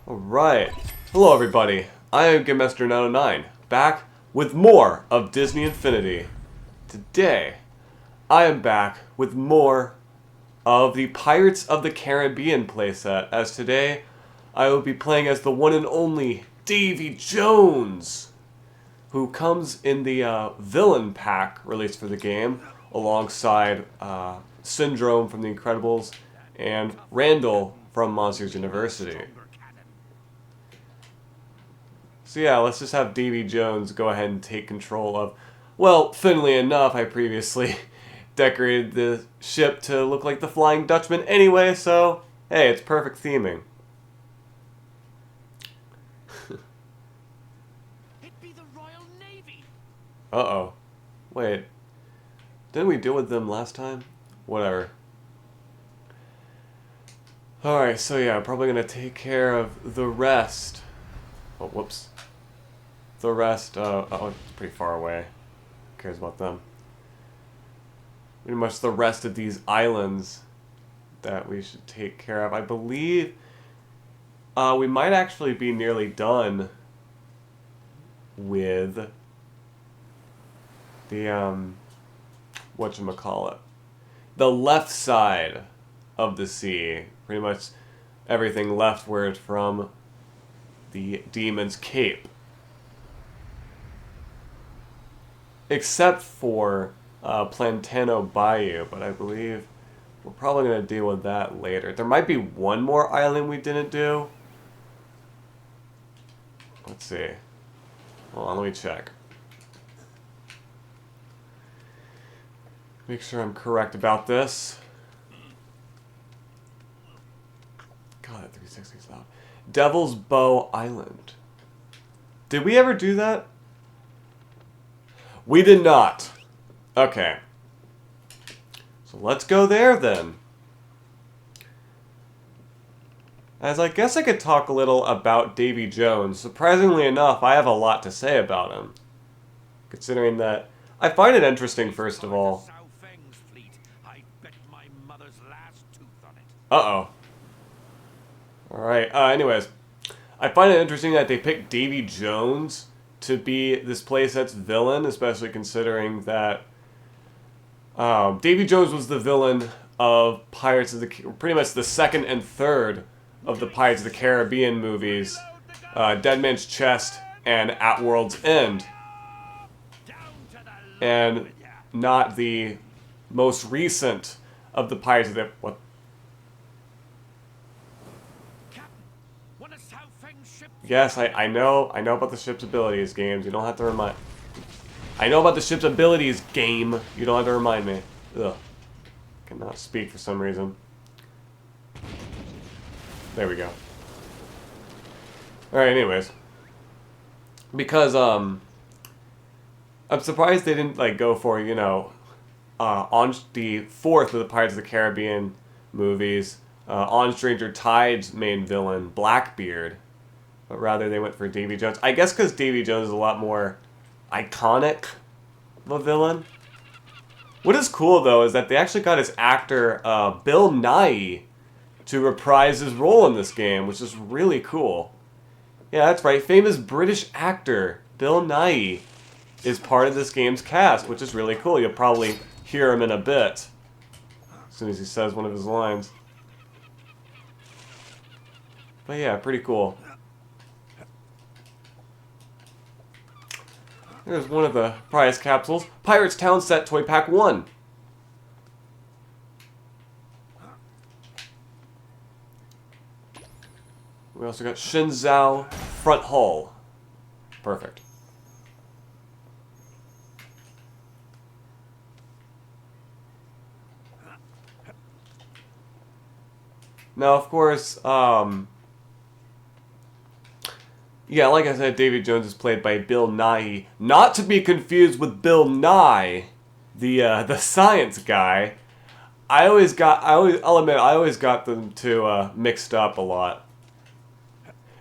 Alright. Hello everybody. I am Gamemaster 909, back with more of Disney Infinity. Today, I am back with more of the Pirates of the Caribbean playset, as today I will be playing as the one and only Davy Jones, who comes in the villain pack released for the game, alongside Syndrome from The Incredibles and Randall from Monsters University. So yeah, let's just have Davy Jones go ahead and take control of... Well, funnily enough, I previously decorated the ship to look like the Flying Dutchman anyway, so hey, it's perfect theming. It'd be the Royal Navy. Uh-oh. Wait. Didn't we deal with them last time? Whatever. Alright, so yeah, I'm probably going to take care of the rest. Oh, whoops. The rest, oh, it's pretty far away. Who cares about them? Pretty much the rest of these islands that we should take care of. I believe we might actually be nearly done with the, whatchamacallit, the left side of the sea. Pretty much everything leftward from the Demon's Cape. Except for Plantano Bayou, but I believe we're probably going to deal with that later. There might be one more island we didn't do. Let's see. Hold on, let me check. Make sure I'm correct about this. God, that 360 is loud. Devil's Bow Island. Did we ever do that? We did not. Okay. So let's go there then. As I guess I could talk a little about Davy Jones. Surprisingly enough, I have a lot to say about him. Considering that I find it interesting, first of all. Uh-oh. Alright, anyways. I find it interesting that they picked Davy Jones to be this playset's villain, especially considering that Davy Jones was the villain of Pirates of the... pretty much the second and third of the Pirates of the Caribbean movies, Dead Man's Chest and At World's End. And not the most recent of the Pirates of the... What? Yes, I know about the ship's abilities, games. You don't have to remind... I know about the ship's abilities, game. You don't have to remind me. Ugh. Cannot speak for some reason. There we go. Alright, anyways. Because, I'm surprised they didn't, like, go for, you know, on the fourth of the Pirates of the Caribbean movies, on Stranger Tide's main villain, Blackbeard. But rather they went for Davy Jones. I guess because Davy Jones is a lot more iconic of a villain. What is cool, though, is that they actually got his actor, Bill Nighy, to reprise his role in this game, which is really cool. Yeah, that's right. Famous British actor Bill Nighy is part of this game's cast, which is really cool. You'll probably hear him in a bit, as soon as he says one of his lines. But yeah, pretty cool. There's one of the prize capsules. Pirates Town Set Toy Pack 1. We also got Shinzao Front Hull. Perfect. Now, of course, yeah, like I said, Davy Jones is played by Bill Nighy, not to be confused with Bill Nye, the science guy. I'll admit, I always got them two mixed up a lot.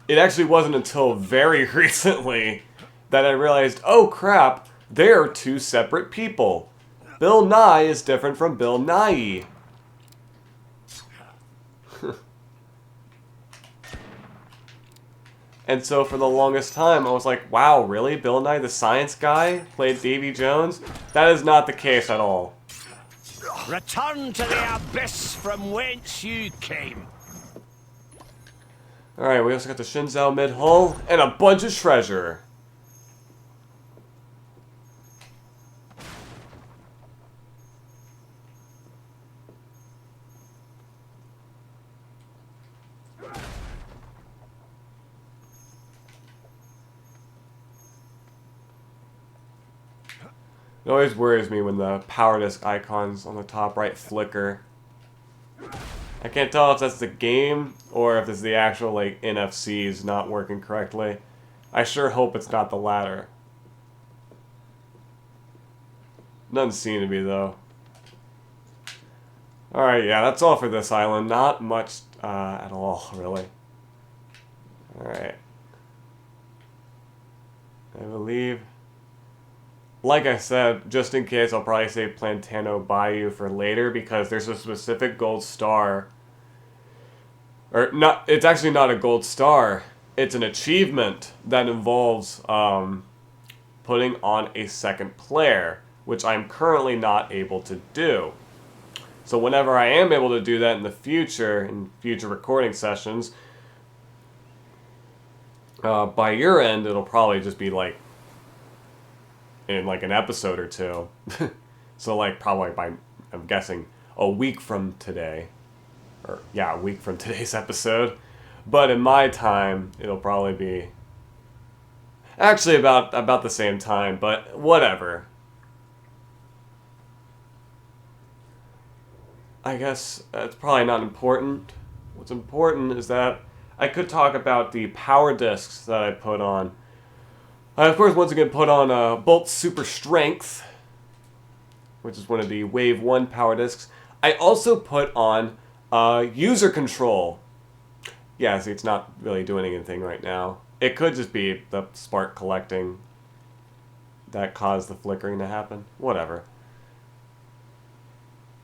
It actually wasn't until very recently that I realized, oh crap, they are two separate people. Bill Nye is different from Bill Nighy. And so for the longest time, I was like, wow, really? Bill Nye the Science Guy played Davy Jones? That is not the case at all. Return to the abyss from whence you came. Alright, we also got the Shinzao mid-hull and a bunch of treasure. It always worries me when the power disc icons on the top right flicker. I can't tell if that's the game or if it's the actual like NFCs not working correctly. I sure hope it's not the latter. Doesn't seem to be though. Alright, yeah, that's all for this island. Not much at all, really. Alright. I believe... Like I said, just in case, I'll probably save Plantano Bayou for later because there's a specific gold star. Or, not. It's actually not a gold star. It's an achievement that involves putting on a second player, which I'm currently not able to do. So whenever I am able to do that in future recording sessions, by your end, it'll probably just be like in like an episode or two. So like probably by, I'm guessing, a week from today. Or yeah, a week from today's episode. But in my time, it'll probably be actually about the same time, but whatever. I guess it's probably not important. What's important is that I could talk about the power discs that I put on. I, of course, once again put on Bolt Super Strength, which is one of the Wave 1 power discs. I also put on User Control. Yeah, see, it's not really doing anything right now. It could just be the spark collecting that caused the flickering to happen. Whatever.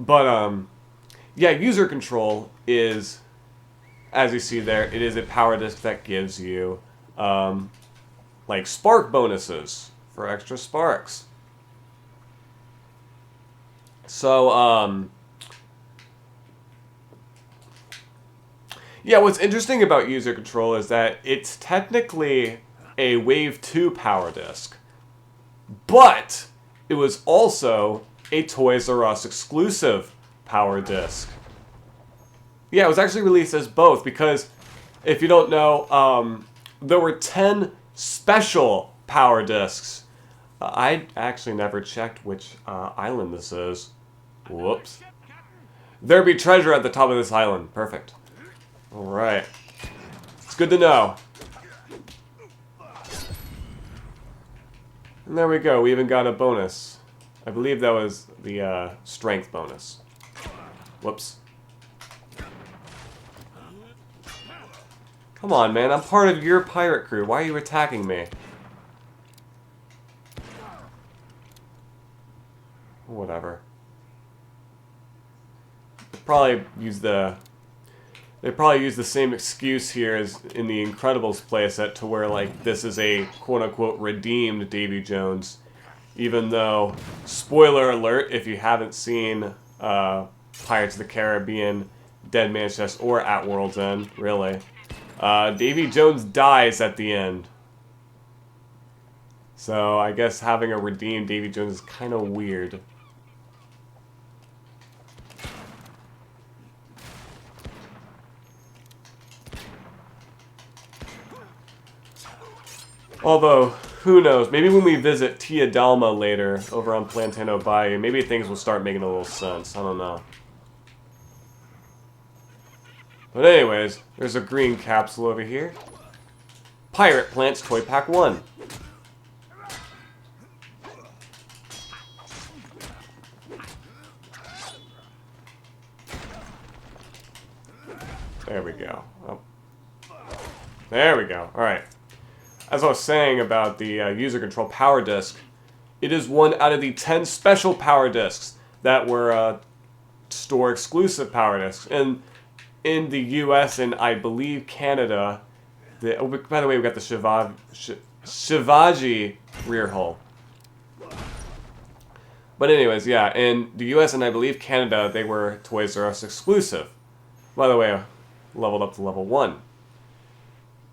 But, yeah, User Control is, as you see there, it is a power disc that gives you, like spark bonuses for extra sparks. So, yeah, what's interesting about User Control is that it's technically a Wave 2 power disc, but it was also a Toys R Us exclusive power disc. Yeah, it was actually released as both because, if you don't know, there were 10 special power discs. I actually never checked which island this is. Whoops. There be treasure at the top of this island. Perfect. Alright. It's good to know. And there we go. We even got a bonus. I believe that was the strength bonus. Whoops. Come on, man. I'm part of your pirate crew. Why are you attacking me? Whatever. They probably use the same excuse here as in the Incredibles playset to where, like, this is a quote-unquote redeemed Davy Jones. Even though, spoiler alert, if you haven't seen Pirates of the Caribbean, Dead Man's Chest, or At World's End, really, Davy Jones dies at the end. So I guess having a redeemed Davy Jones is kind of weird. Although, who knows, maybe when we visit Tia Dalma later over on Plantano Bayou, maybe things will start making a little sense. I don't know. But anyways, there's a green capsule over here. Pirate Plants Toy Pack 1. There we go. Oh. There we go. Alright. As I was saying about the User Control Power Disc, it is one out of the 10 special power discs that were store-exclusive power discs. And in the US and I believe Canada, By the way, we got the Shivaji rear hull. But anyways, yeah, in the US and I believe Canada, they were Toys R Us exclusive. By the way, leveled up to level 1.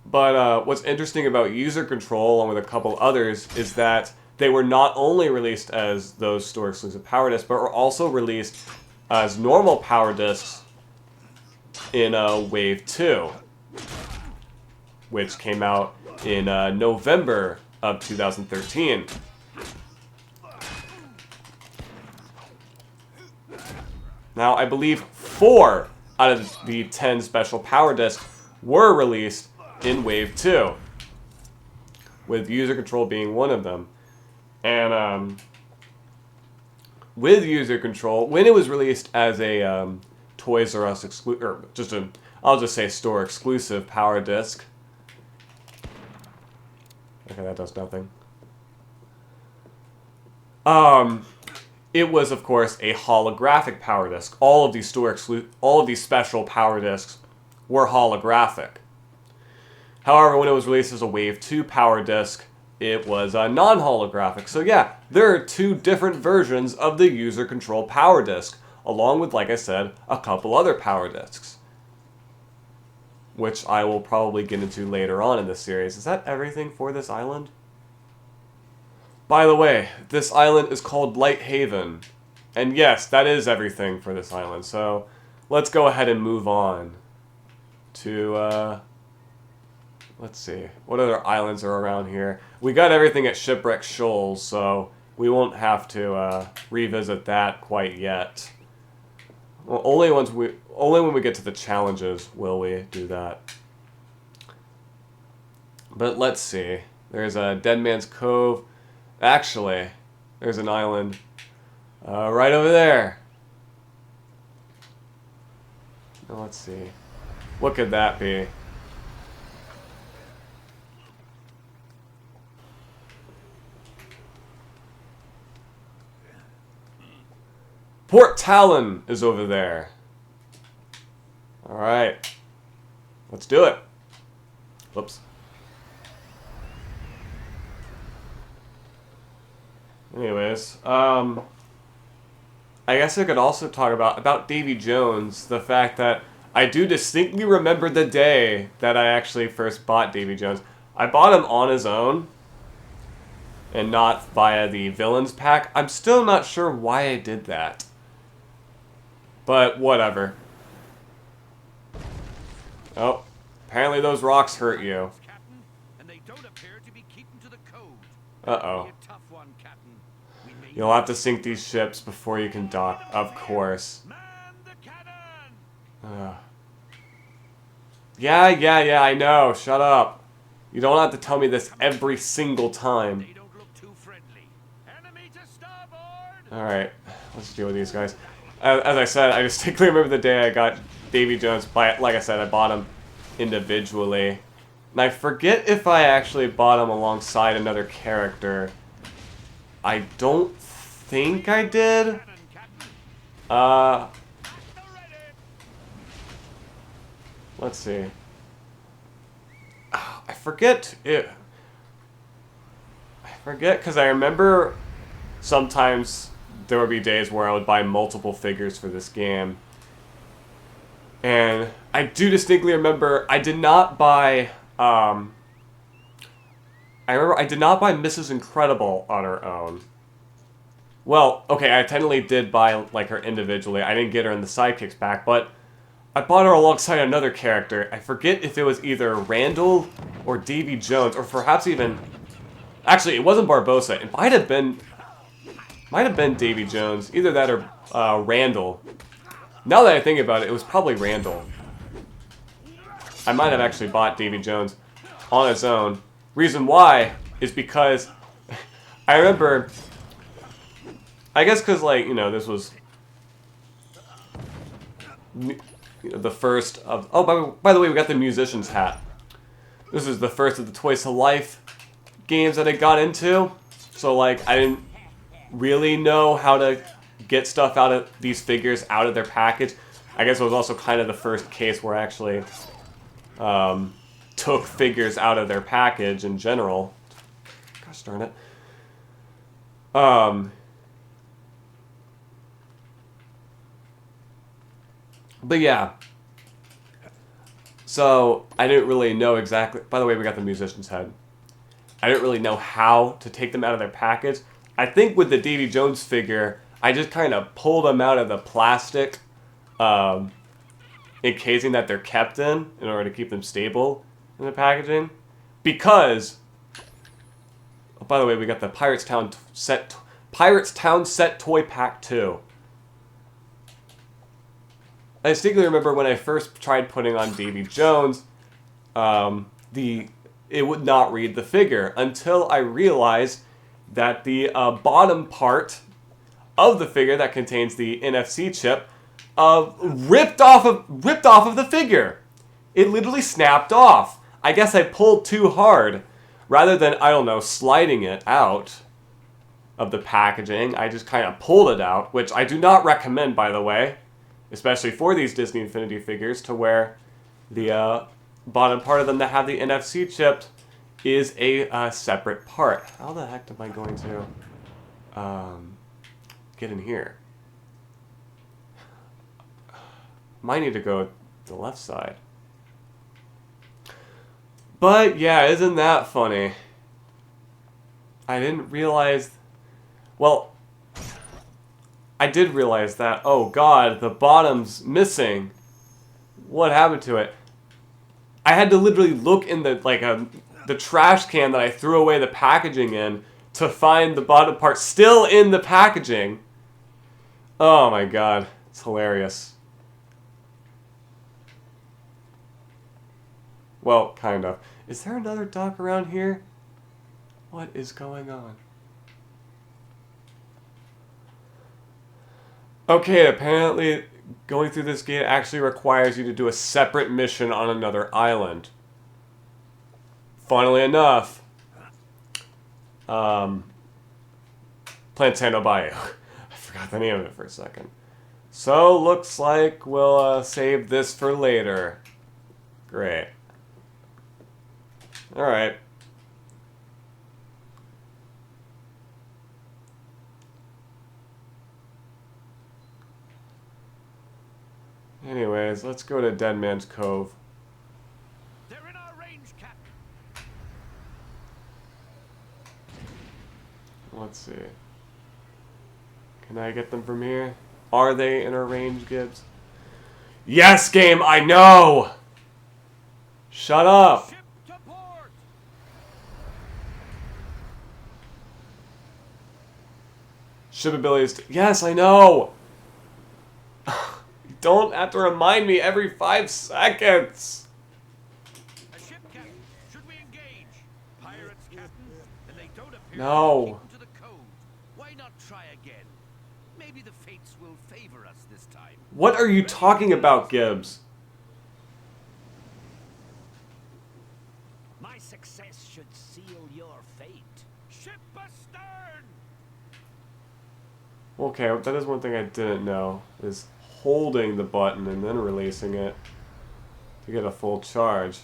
But what's interesting about User Control, along with a couple others, is that they were not only released as those store-exclusive power discs, but were also released as normal power discs in Wave 2, which came out in November of 2013. Now, I believe 4 out of the 10 special power discs were released in Wave 2, with User Control being one of them. And with User Control, when it was released as a Toys R Us exclusive, or just a, I'll just say store exclusive power disc. Okay, that does nothing. It was, of course, a holographic power disc. All of these special power discs were holographic. However, when it was released as a Wave 2 power disc, it was non-holographic. So yeah, there are 2 different versions of the User Control power disc, along with, like I said, a couple other power discs, which I will probably get into later on in this series. Is that everything for this island? By the way, this island is called Light Haven. And yes, that is everything for this island. So let's go ahead and move on to, let's see, what other islands are around here? We got everything at Shipwreck Shoals, so we won't have to revisit that quite yet. Well, only when we get to the challenges will we do that. But let's see. There's a Dead Man's Cove. Actually, there's an island right over there. Now, let's see. What could that be? Port Talon is over there. Alright. Let's do it. Whoops. Anyways, I guess I could also talk about Davy Jones, the fact that I do distinctly remember the day that I actually first bought Davy Jones. I bought him on his own, and not via the Villains pack. I'm still not sure why I did that. But whatever. Oh, apparently those rocks hurt you. Uh-oh. You'll have to sink these ships before you can dock, of course. Yeah, I know. Shut up. You don't have to tell me this every single time. Alright, let's deal with these guys. As I said, I distinctly remember the day I got Davy Jones. Like I said, I bought him individually. And I forget if I actually bought him alongside another character. I don't think I did. Let's see. I forget it. I forget because I remember sometimes there would be days where I would buy multiple figures for this game. And I do distinctly remember I did not buy I remember I did not buy Mrs. Incredible on her own. Well, okay, I technically did buy like her individually. I didn't get her in the sidekicks pack, but I bought her alongside another character. I forget if it was either Randall or Davy Jones, or perhaps even... Actually, it wasn't Barbossa. It might have been Davy Jones. Either that or Randall. Now that I think about it, it was probably Randall. I might have actually bought Davy Jones on its own. Reason why is because I remember... I guess because, like, you know, this was... the first of... Oh, by the way, we got the musician's hat. This is the first of the Toys to Life games that I got into. So, like, I didn't really know how to get stuff out of these figures out of their package. I guess it was also kind of the first case where I actually took figures out of their package in general. Gosh darn it. But yeah. So, I didn't really know exactly... By the way, we got the musician's head. I didn't really know how to take them out of their package. I think with the Davy Jones figure, I just kind of pulled them out of the plastic encasing that they're kept in order to keep them stable in the packaging. Because... Oh, by the way, we got the Pirates Town set toy pack 2. I distinctly remember when I first tried putting on Davy Jones, it would not read the figure until I realized that the bottom part of the figure that contains the NFC chip ripped off of the figure. It literally snapped off. I guess I pulled too hard. Rather than, I don't know, sliding it out of the packaging, I just kind of pulled it out, which I do not recommend, by the way. Especially for these Disney Infinity figures, to where the bottom part of them that have the NFC chip is a separate part. How the heck am I going to get in here? Might need to go the left side. But yeah, isn't that funny? I didn't realize... Well... I did realize that, oh god, the bottom's missing. What happened to it? I had to literally look in the trash can that I threw away the packaging in to find the bottom part still in the packaging. Oh my god, it's hilarious. Well, kind of. Is there another dock around here? What is going on? Okay, apparently going through this gate actually requires you to do a separate mission on another island. Funnily enough, Plantano Bayou. I forgot the name of it for a second. So, looks like we'll save this for later. Great. Alright. Anyways, let's go to Dead Man's Cove. They're in our range, Captain. Let's see. Can I get them from here? Are they in our range, Gibbs? Yes, game, I know! Shut up! Ship to port. Ship abilities. Yes, I know! Don't have to remind me every 5 seconds. A ship, Captain. Should we engage? Pirates, Captain, and they don't appear No. to the code. Why not try again? Maybe the fates will favor us this time. What are you talking about, Gibbs? My success should seal your fate. Ship astern! Okay, that is one thing I didn't know, is holding the button and then releasing it to get a full charge.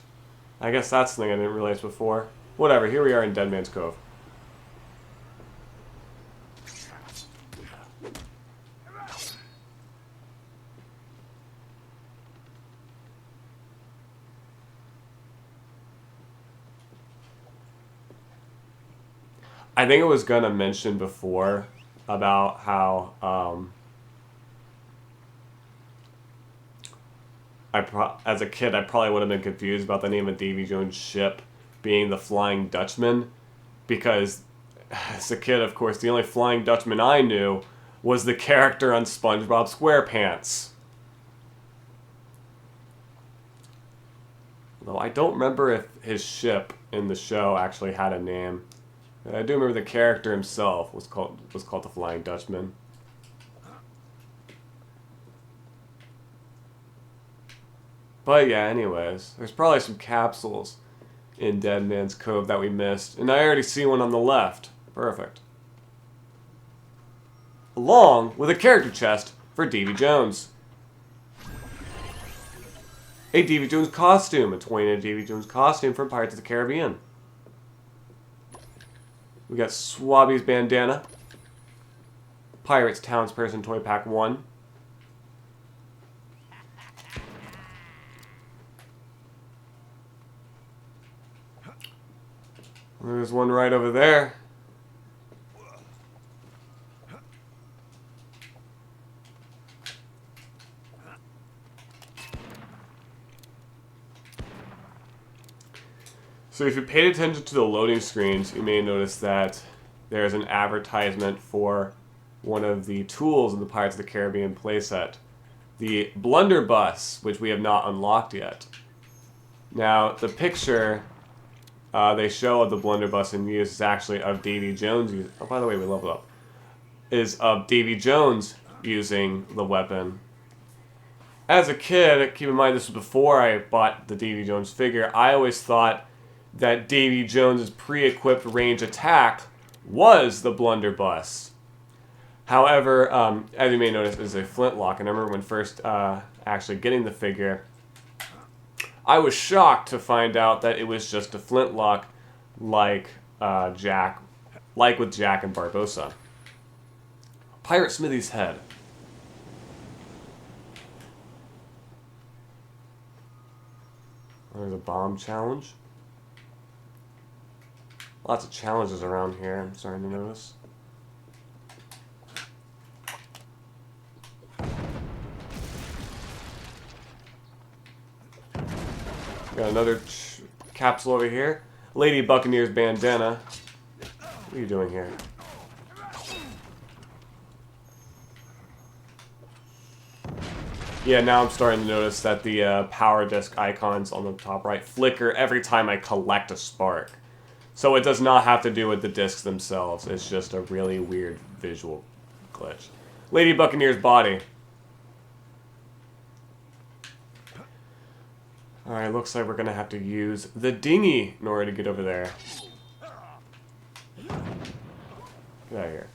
I guess that's something I didn't realize before. Whatever, here we are in Dead Man's Cove. I think it was gonna mention before about how as a kid I probably would have been confused about the name of Davy Jones' ship being the Flying Dutchman, because as a kid, of course, the only Flying Dutchman I knew was the character on SpongeBob SquarePants. Though I don't remember if his ship in the show actually had a name. I do remember the character himself was called the Flying Dutchman. But yeah, anyways, there's probably some capsules in Dead Man's Cove that we missed, and I already see one on the left. Perfect. Along with a character chest for Davy Jones. a Davy Jones costume. A 20 Davy Jones costume from Pirates of the Caribbean. We got Swabby's bandana. Pirates Townsperson Toy Pack 1. There's one right over there. So if you paid attention to the loading screens, you may notice that there's an advertisement for one of the tools in the Pirates of the Caribbean playset. The blunderbuss, which we have not unlocked yet. Now, the picture they show of the blunderbuss in use is actually of Davy Jones. Oh, by the way, we leveled up. Is of Davy Jones using the weapon. As a kid, keep in mind this was before I bought the Davy Jones figure, I always thought that Davy Jones' pre-equipped range attack was the blunderbuss. However, as you may notice, is a flintlock. And I remember when first actually getting the figure, I was shocked to find out that it was just a flintlock, like with Jack and Barbossa. Pirate Smithy's head. There's a bomb challenge. Lots of challenges around here, I'm starting to notice. Got another capsule over here. Lady Buccaneer's bandana. What are you doing here? Yeah, now I'm starting to notice that the power disc icons on the top right flicker every time I collect a spark. So it does not have to do with the discs themselves. It's just a really weird visual glitch. Lady Buccaneer's body. Alright, looks like we're going to have to use the dinghy in order to get over there. Get out of here.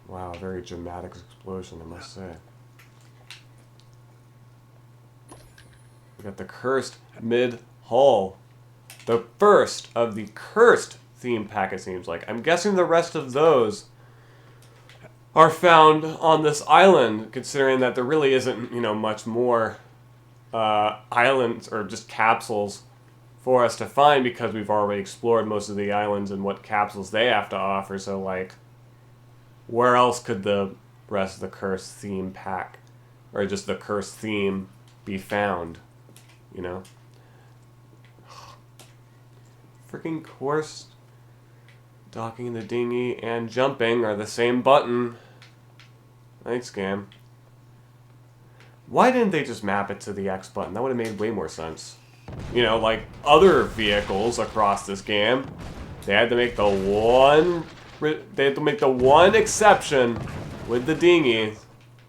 Wow, very dramatic explosion, I must say. We got the cursed mid-hull. The first of the cursed theme pack, it seems like. I'm guessing the rest of those are found on this island, considering that there really isn't, much more islands or just capsules for us to find because we've already explored most of the islands and what capsules they have to offer, so, where else could the rest of the cursed theme pack, or just the cursed theme, be found? Freaking course. Docking the dinghy and jumping are the same button. Thanks, game. Why didn't they just map it to the X button? That would have made way more sense. Like other vehicles across this game, they had to make the one exception with the dinghy.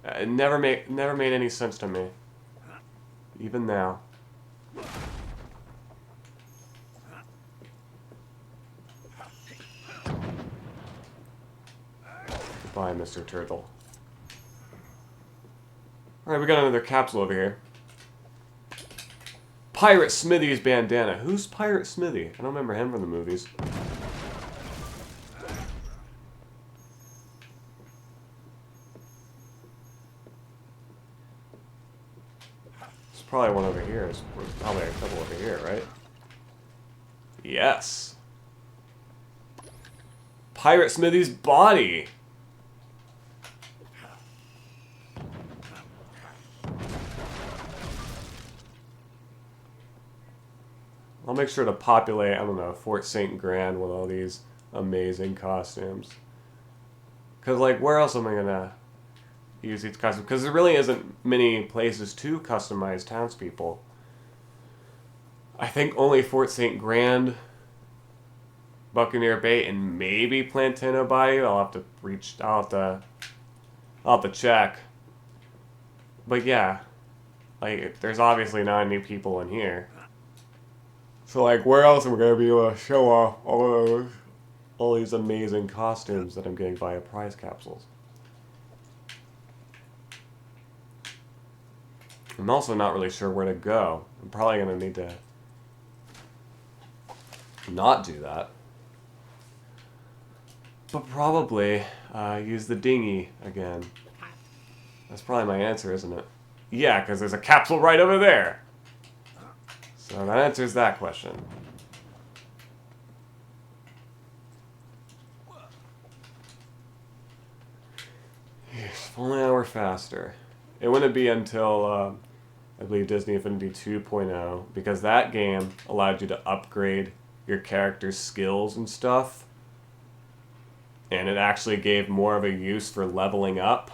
It never made any sense to me. Even now. Goodbye, Mr. Turtle. Alright, we got another capsule over here. Pirate Smithy's bandana. Who's Pirate Smithy? I don't remember him from the movies. There's probably one over here. There's probably a couple over here, right? Yes. Pirate Smithy's body. I'll make sure to populate, I don't know, Fort St. Grand with all these amazing costumes. Because, where else am I going to use these custom, because there really isn't many places to customize townspeople. I think only Fort St. Grand, Buccaneer Bay, and maybe Plantano Bayou. I'll have to check. But yeah, like there's obviously not any people in here. So like, where else am I gonna be able to show off all these amazing costumes that I'm getting via prize capsules? I'm also not really sure where to go. I'm probably gonna need to not do that. But probably use the dinghy again. That's probably my answer, isn't it? Yeah, because there's a capsule right over there. So that answers that question. If only I were faster. It wouldn't be until, I believe, Disney Infinity 2.0, because that game allowed you to upgrade your character's skills and stuff. And it actually gave more of a use for leveling up.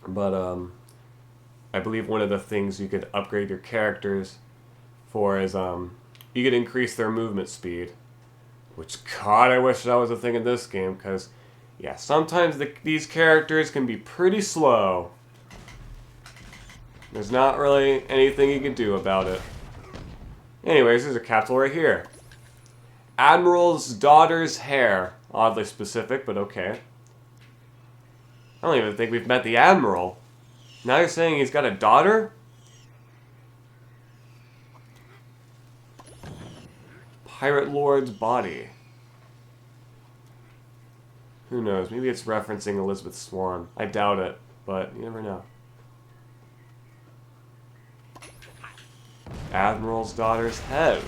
But I believe one of the things you could upgrade your characters for is you could increase their movement speed. Which, God, I wish that was a thing in this game, because, yeah, sometimes these characters can be pretty slow. There's not really anything you can do about it. Anyways, there's a capsule right here. Admiral's daughter's hair. Oddly specific, but okay. I don't even think we've met the Admiral. Now you're saying he's got a daughter? Pirate Lord's body. Who knows? Maybe it's referencing Elizabeth Swann. I doubt it, but you never know. Admiral's daughter's head.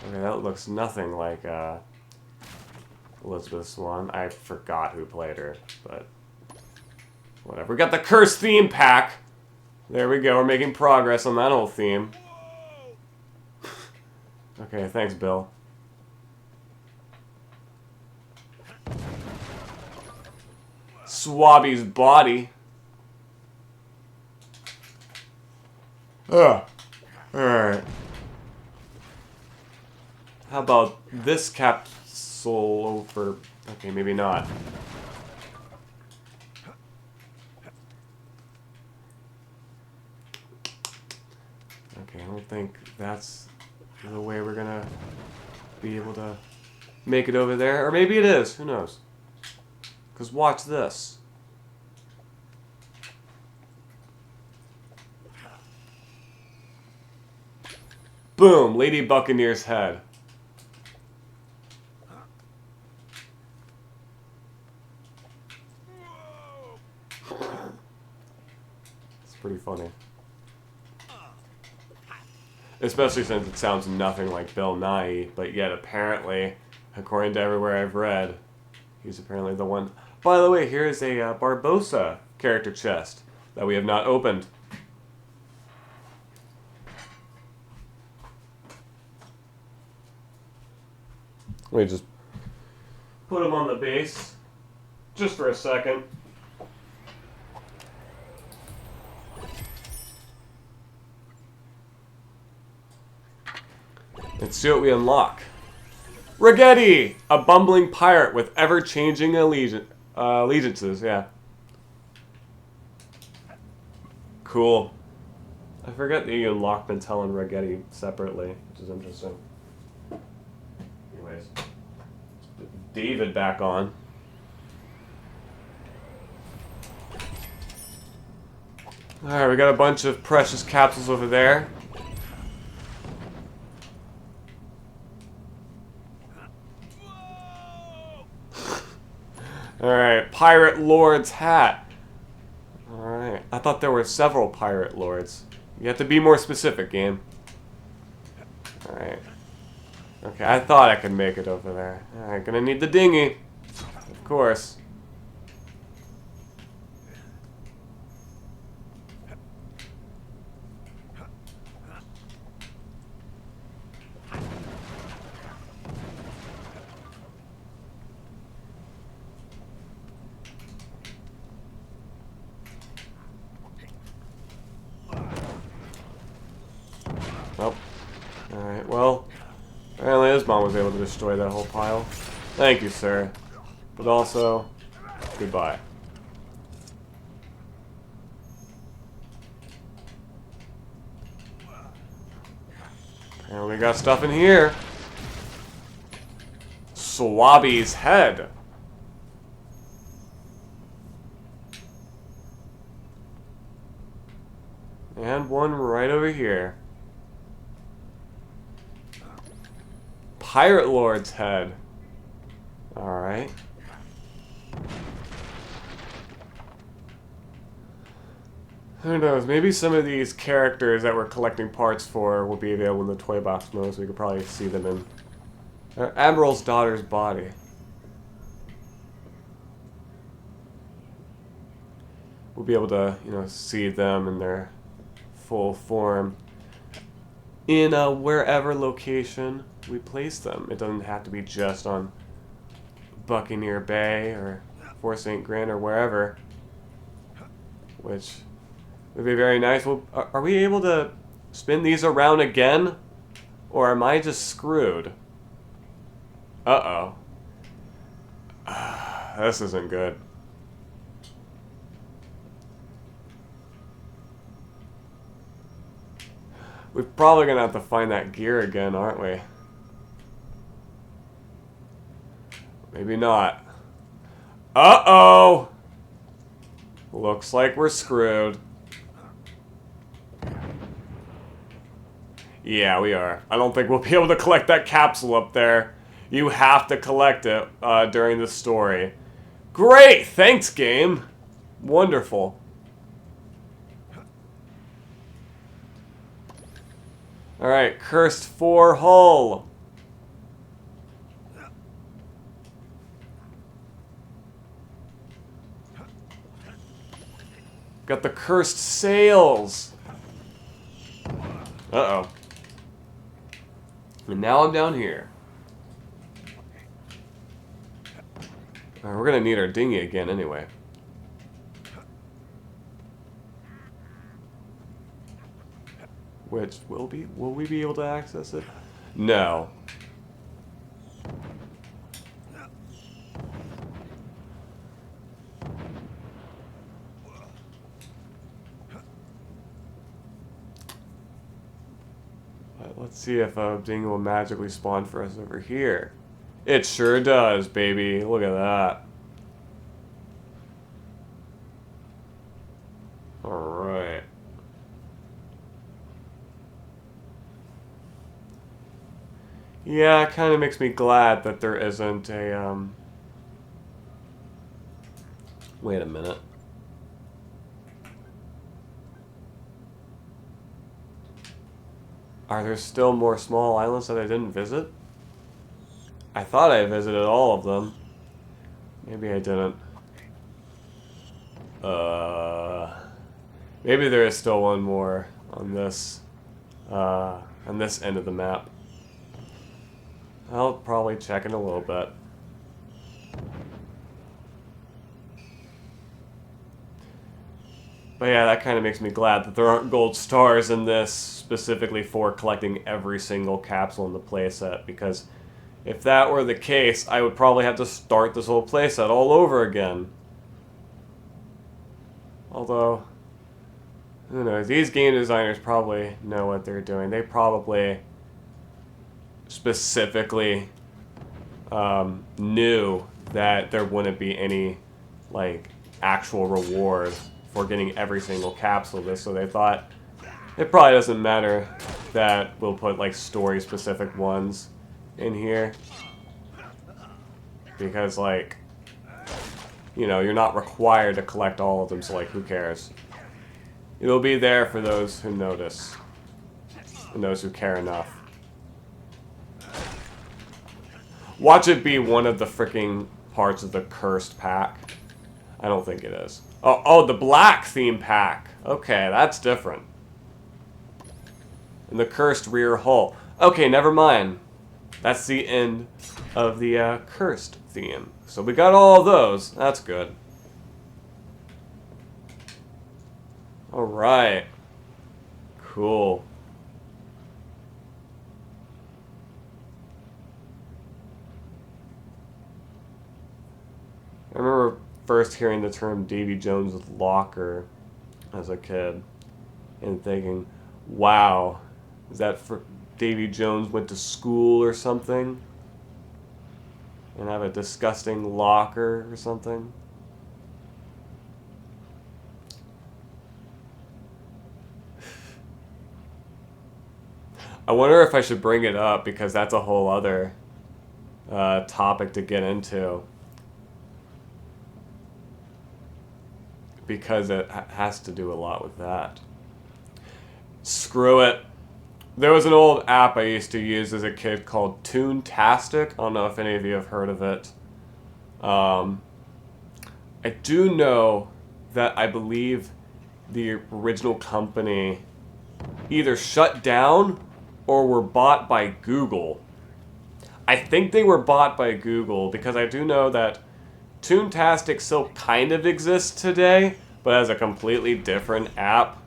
Okay, that looks nothing like Elizabeth Swann. I forgot who played her, but whatever. We got the Curse theme pack. There we go. We're making progress on that whole theme. Okay, thanks, Bill. Swabby's body. Ugh. Alright. How about this capsule over... Okay, maybe not. Okay, I don't think that's the way we're gonna be able to make it over there. Or maybe it is. Who knows? Because watch this. Boom! Lady Buccaneer's head. It's pretty funny. Especially since it sounds nothing like Bill Nye, but yet apparently, according to everywhere I've read, he's apparently the one. By the way, here is a Barbossa character chest that we have not opened. Let me just put him on the base, just for a second. Let's see what we unlock. Ragetti! A bumbling pirate with ever-changing allegiances, yeah. Cool. I forget that you unlock Talon and Ragetti separately, which is interesting. Anyways. Put David back on. Alright, we got a bunch of precious capsules over there. Alright, Pirate Lord's hat. Alright, I thought there were several Pirate Lords. You have to be more specific, game. Alright. Okay, I thought I could make it over there. Alright, gonna need the dinghy. Of course. Well, apparently his mom was able to destroy that whole pile. Thank you, sir. But also, goodbye. Apparently we got stuff in here. Swabby's head. And one right over here. Pirate Lord's head. Alright. Who knows? Maybe some of these characters that we're collecting parts for will be available in the toy box mode, so we could probably see them in Admiral's daughter's body. We'll be able to, you know, see them in their full form in wherever location we place them. It doesn't have to be just on Buccaneer Bay or Fort St. Grand or wherever, which would be very nice. Well, are we able to spin these around again, or am I just screwed? Uh-oh. This isn't good. We're probably gonna have to find that gear again, aren't we? Maybe not. Uh-oh! Looks like we're screwed. Yeah, we are. I don't think we'll be able to collect that capsule up there. You have to collect it during the story. Great! Thanks, game! Wonderful. Alright, Cursed 4 hull. Got the cursed sails. Uh-oh. And now I'm down here. Alright, we're gonna need our dinghy again anyway. Which will we be able to access it? No. Let's see if a dinghy will magically spawn for us over here. It sure does, baby. Look at that. Alright. Yeah, it kind of makes me glad that there isn't a, Wait a minute. Are there still more small islands that I didn't visit? I thought I visited all of them. Maybe I didn't. Maybe there is still one more on this end of the map. I'll probably check in a little bit. But yeah, that kind of makes me glad that there aren't gold stars in this specifically for collecting every single capsule in the playset, because if that were the case, I would probably have to start this whole playset all over again. Although, who knows, these game designers probably know what they're doing. They probably specifically knew that there wouldn't be any, like, actual reward for getting every single capsule of this, so they thought it probably doesn't matter that we'll put, like, story-specific ones in here. Because, like, you know, you're not required to collect all of them, so, like, who cares? It'll be there for those who notice, and those who care enough. Watch it be one of the freaking parts of the cursed pack. I don't think it is. Oh, the black theme pack. Okay, that's different. And the cursed rear hull. Okay, never mind. That's the end of the cursed theme. So we got all of those. That's good. Alright. Cool. first hearing the term Davy Jones' locker as a kid and thinking, wow, is that for Davy Jones went to school or something? And have a disgusting locker or something? I wonder if I should bring it up because that's a whole other topic to get into. Because it has to do a lot with that. Screw it. There was an old app I used to use as a kid called Toontastic. I don't know if any of you have heard of it. I do know that I believe the original company either shut down or were bought by Google. I think they were bought by Google because I do know that Toontastic still kind of exists today, but as a completely different app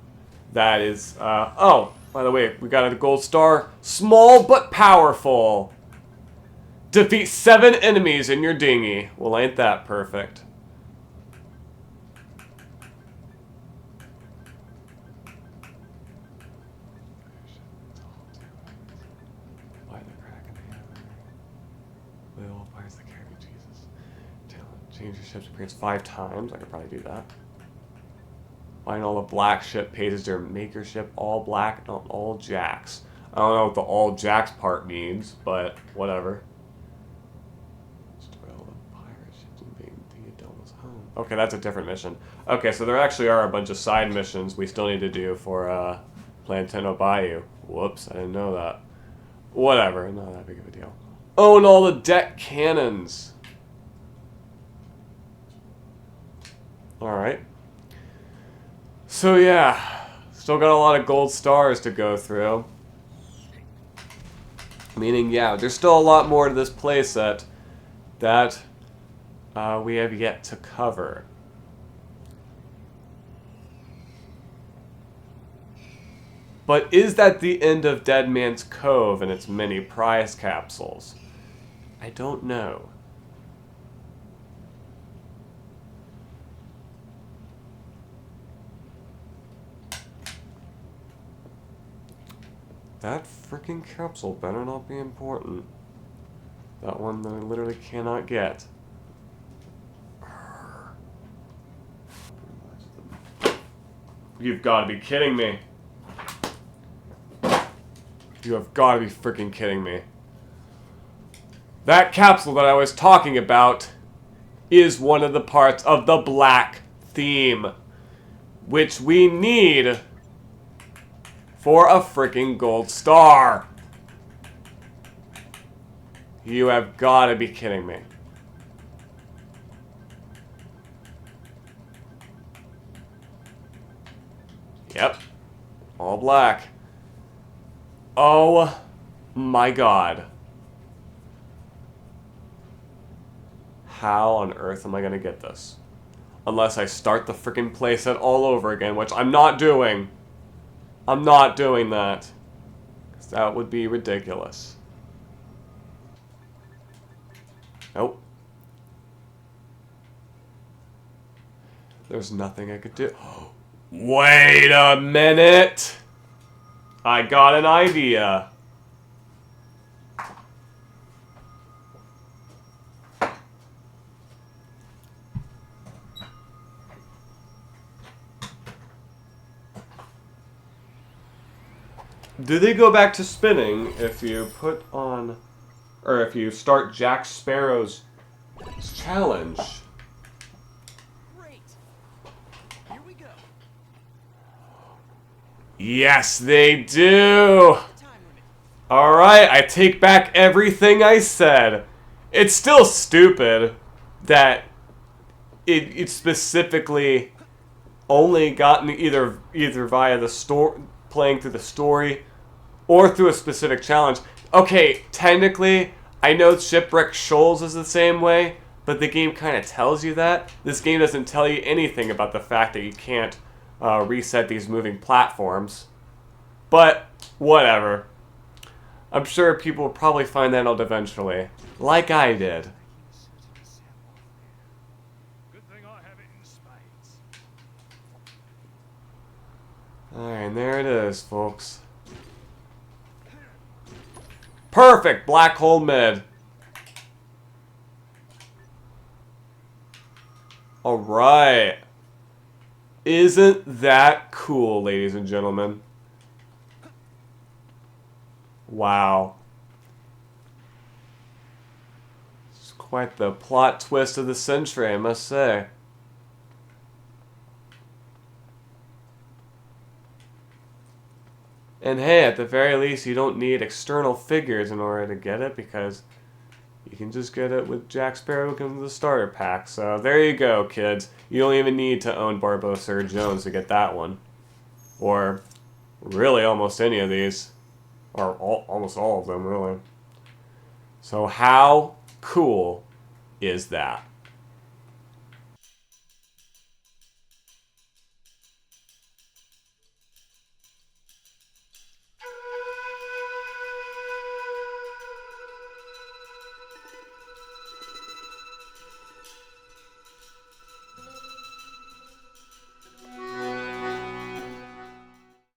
that is, oh, by the way, we got a gold star. Small but powerful. Defeat 7 enemies in your dinghy. Well, ain't that perfect? Why the crack in the hammer? Little Pirates of the Caribbean, Jesus. Talon, change your ship's appearance 5 times. I could probably do that. Find all the black ship pages to make your ship all black, not all jacks. I don't know what the all jacks part means, but whatever. Destroy all the pirate ships and being Theodona's home. Okay, that's a different mission. Okay, so there actually are a bunch of side missions we still need to do for Planteno Bayou. Whoops, I didn't know that. Whatever, not that big of a deal. Own all the deck cannons. Alright. So yeah, still got a lot of gold stars to go through. Meaning, yeah, there's still a lot more to this playset that we have yet to cover. But is that the end of Dead Man's Cove and its many prize capsules? I don't know. That freaking capsule better not be important. That one that I literally cannot get. You've got to be kidding me. You have got to be freaking kidding me. That capsule that I was talking about is one of the parts of the black theme, which we need for a freaking gold star. You have got to be kidding me. Yep. All black. Oh my god. How on earth am I going to get this? Unless I start the freaking playset all over again, which I'm not doing. I'm not doing that. 'Cause that would be ridiculous. Nope. There's nothing I could do. Wait a minute! I got an idea. Do they go back to spinning if you put on, or if you start Jack Sparrow's challenge? Great. Here we go. Yes, they do! Time limit. Alright, I take back everything I said. It's still stupid that it specifically only gotten either via the store, playing through the story, or through a specific challenge. Okay, technically, I know Shipwreck Shoals is the same way, but the game kind of tells you that. This game doesn't tell you anything about the fact that you can't reset these moving platforms. But, whatever. I'm sure people will probably find that out eventually. Like I did. Good thing I Alright, and there it is, folks. Perfect! Black hole mid. Alright. Isn't that cool, ladies and gentlemen? Wow. It's quite the plot twist of the century, I must say. And hey, at the very least, you don't need external figures in order to get it, because you can just get it with Jack Sparrow who comes with the starter pack. So there you go, kids. You don't even need to own Barbossa or Jones to get that one. Or really almost any of these. Or almost all of them, really. So how cool is that?